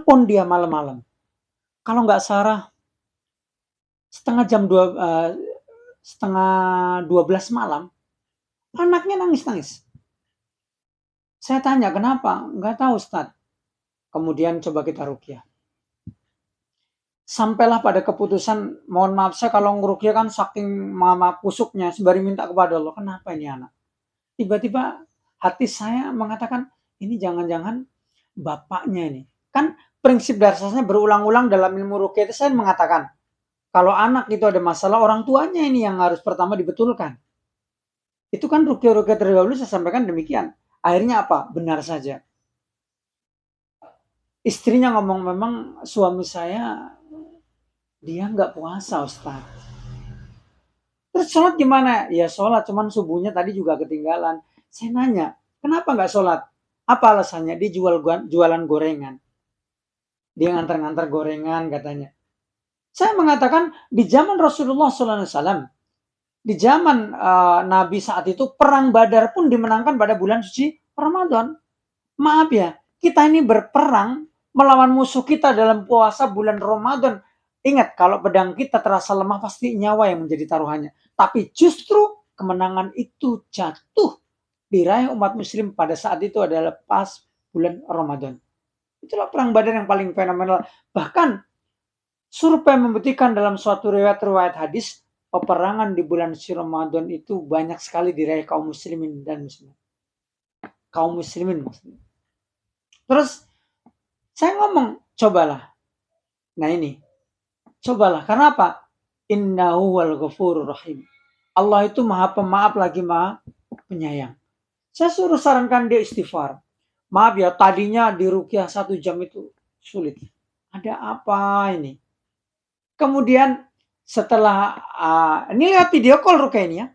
telepon dia malam-malam. Kalau nggak salah setengah 12 malam, anaknya nangis-nangis. Saya tanya, kenapa? Nggak tahu, Ustaz. Kemudian coba kita ruqyah. Sampailah pada keputusan, mohon maaf saya kalau ngeruqyah kan saking mama kusuknya, sembari minta kepada Allah, kenapa ini anak? Tiba-tiba hati saya mengatakan, ini jangan-jangan bapaknya ini. Kan prinsip dasarnya berulang-ulang dalam ilmu ruqyah itu saya mengatakan, kalau anak itu ada masalah, orang tuanya ini yang harus pertama dibetulkan. Itu kan ruqyah-ruqyah terdahulu saya sampaikan demikian. Akhirnya apa? Benar saja. Istrinya ngomong, memang suami saya dia nggak puasa, Ustaz. Terus sholat gimana? Ya sholat, cuman subuhnya tadi juga ketinggalan. Saya nanya, kenapa nggak sholat? Apa alasannya? Dia jualan gorengan. Dia ngantar-ngantar gorengan katanya. Saya mengatakan di zaman Rasulullah SAW, di zaman Nabi saat itu, perang Badar pun dimenangkan pada bulan suci Ramadan. Maaf ya, kita ini berperang melawan musuh kita dalam puasa bulan Ramadan. Ingat, kalau pedang kita terasa lemah, pasti nyawa yang menjadi taruhannya. Tapi justru kemenangan itu jatuh diraih umat muslim pada saat itu adalah pas bulan Ramadan. Itulah perang Badar yang paling fenomenal. Bahkan survei membuktikan dalam suatu riwayat hadis, peperangan di bulan suci Ramadan itu banyak sekali diraih kaum muslimin dan muslimat. Kaum muslimin maksudnya. Terus saya ngomong, cobalah. Nah ini, cobalah. Karena apa? Innahu wal ghafurur rahim. Allah itu maha pemaaf lagi maha penyayang. Saya suruh sarankan dia istighfar. Maaf ya, tadinya di ruqyah 1 jam itu sulit. Ada apa ini? Kemudian setelah, ini lewat video call ruqyah ini ya.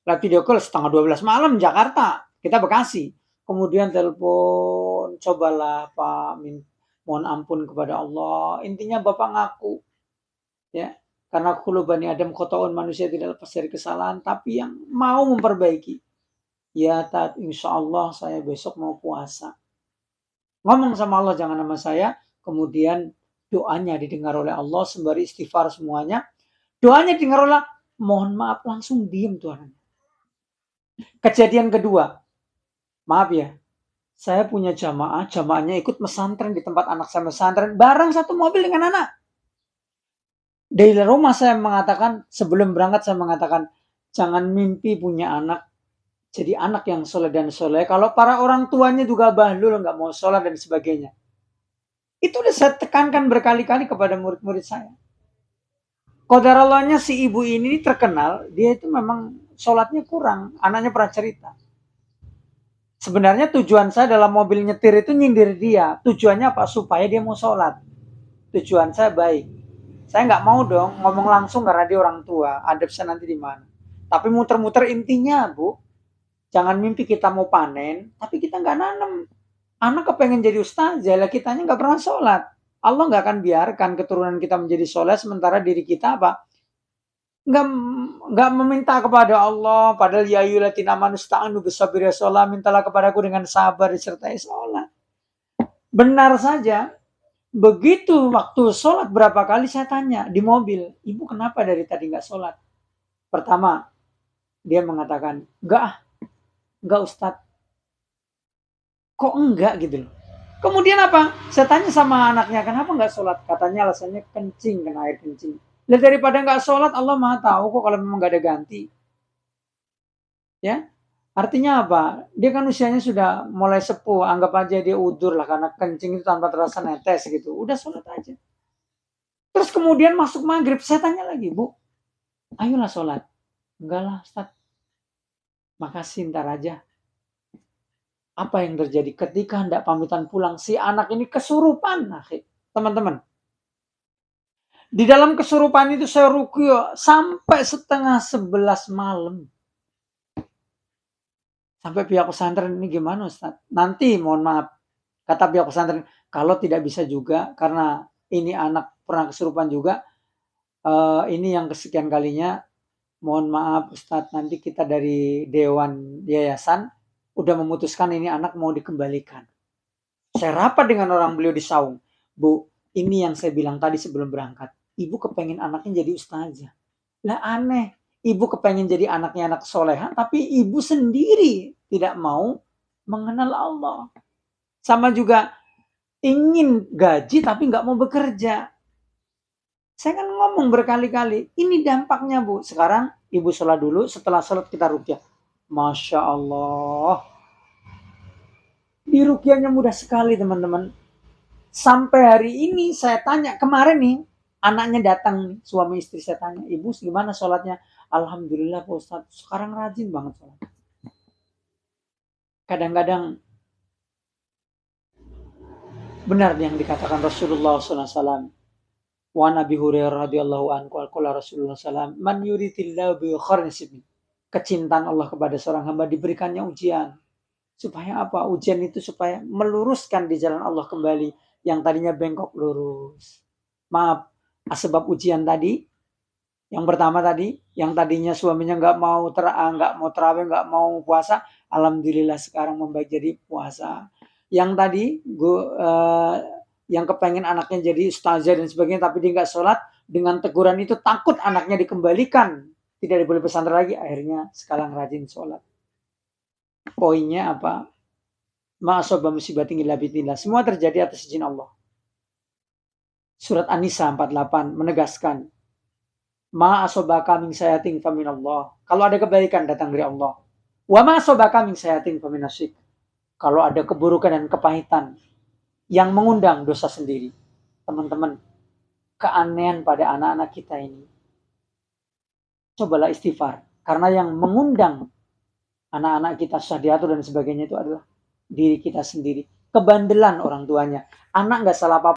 Lewat video call setengah 12 malam Jakarta. Kita Bekasi. Kemudian telepon, cobalah Pak, mohon ampun kepada Allah. Intinya Bapak ngaku. Ya, karena kullu bani Adam khotoun, manusia tidak lepas dari kesalahan, tapi yang mau memperbaiki. Ya, Tat, insya Allah saya besok mau puasa. Ngomong sama Allah, jangan sama saya. Kemudian doanya didengar oleh Allah, sembari istighfar semuanya. Doanya didengar oleh Allah, mohon maaf, langsung diem Tuhan. Kejadian kedua, maaf ya, saya punya jamaahnya ikut mesantren di tempat anak saya mesantren, bareng satu mobil dengan anak. Dari rumah saya mengatakan, sebelum berangkat saya mengatakan, jangan mimpi punya anak, jadi anak yang soleh dan soleh. Kalau para orang tuanya juga bahlul, nggak mau sholat dan sebagainya. Itu udah saya tekankan berkali-kali kepada murid-murid saya. Qadarallahnya si ibu ini terkenal, dia itu memang sholatnya kurang. Anaknya pernah cerita. Sebenarnya tujuan saya dalam mobil nyetir itu nyindir dia. Tujuannya apa? Supaya dia mau sholat. Tujuan saya baik. Saya nggak mau dong ngomong langsung karena dia orang tua. Adab saya nanti di mana. Tapi muter-muter intinya, Bu. Jangan mimpi kita mau panen, tapi kita nggak nanam. Anak kepengen jadi ustazah, lah kitanya nggak pernah sholat. Allah nggak akan biarkan keturunan kita menjadi soleh, sementara diri kita apa? Nggak meminta kepada Allah. Padahal ya ayyuhalladzina amanu ista'inu bisabri wassalah, mintalah kepadaku dengan sabar disertai sholat. Benar saja. Begitu waktu sholat berapa kali saya tanya di mobil, ibu kenapa dari tadi nggak sholat? Pertama, dia mengatakan, enggak Ustadz. Kok enggak gitu loh. Kemudian apa? Saya tanya sama anaknya, kenapa enggak sholat? Katanya alasannya kencing, kena air kencing. Lihat daripada enggak sholat, Allah maha tahu kok kalau memang enggak ada ganti. Ya, artinya apa? Dia kan usianya sudah mulai sepuh, anggap aja dia udur lah karena kencing itu tanpa terasa netes gitu. Udah sholat aja. Terus kemudian masuk maghrib, saya tanya lagi, Bu, ayolah sholat. Enggak lah Ustaz, makasih ntar aja. Apa yang terjadi ketika hendak pamitan pulang, si anak ini kesurupan, teman-teman. Di dalam kesurupan itu saya ruqyah sampai setengah 11 malam. Sampai pihak pesantren, ini gimana Ustaz? Nanti mohon maaf, kata pihak pesantren, kalau tidak bisa juga, karena ini anak pernah kesurupan juga, ini yang kesekian kalinya, mohon maaf Ustaz, nanti kita dari Dewan Yayasan udah memutuskan ini anak mau dikembalikan. Saya rapat dengan orang beliau di saung. Bu, ini yang saya bilang tadi sebelum berangkat. Ibu kepengen anaknya jadi ustazah. Lah aneh. Ibu kepengen jadi anaknya anak soleha, tapi ibu sendiri tidak mau mengenal Allah. Sama juga ingin gaji tapi nggak mau bekerja. Saya kan ngomong berkali-kali, ini dampaknya Bu. Sekarang ibu sholat dulu, setelah sholat kita rukyah. Masya Allah. Di rukyahnya mudah sekali teman-teman. Sampai hari ini saya tanya, kemarin nih, anaknya datang, suami istri saya tanya, ibu gimana sholatnya? Alhamdulillah Pak Ustadz, sekarang rajin banget sholat. Kadang-kadang benar yang dikatakan Rasulullah SAW. Wa Nabi Hurairah radhiyallahu anhu qala Rasulullah SAW, man yuridillahu bi khairin, kecintaan Allah kepada seorang hamba diberikannya ujian. Supaya apa? Ujian itu supaya meluruskan di jalan Allah kembali yang tadinya bengkok lurus. Maaf, sebab ujian tadi yang pertama tadi, yang tadinya suaminya nggak mau terawih, nggak mau puasa, alhamdulillah sekarang membaik jadi puasa. Yang tadi yang kepengen anaknya jadi ustazah dan sebagainya, tapi dia nggak sholat, dengan teguran itu takut anaknya dikembalikan, tidak boleh pesantren lagi, akhirnya sekarang rajin sholat. Poinnya apa? Ma'asobah musibatin illa bi'idznillah. Semua terjadi atas izin Allah. Surat An-Nisa 48 menegaskan, ma'asobaka min sayatin faminallah. Kalau ada kebaikan datang dari Allah. Wa ma'asobaka min sayatin faminasyik. Kalau ada keburukan dan kepahitan yang mengundang dosa sendiri. Teman-teman, keanehan pada anak-anak kita ini. Cobalah istighfar. Karena yang mengundang anak-anak kita susah diatur dan sebagainya itu adalah diri kita sendiri. Kebandelan orang tuanya. Anak gak salah apa-apa.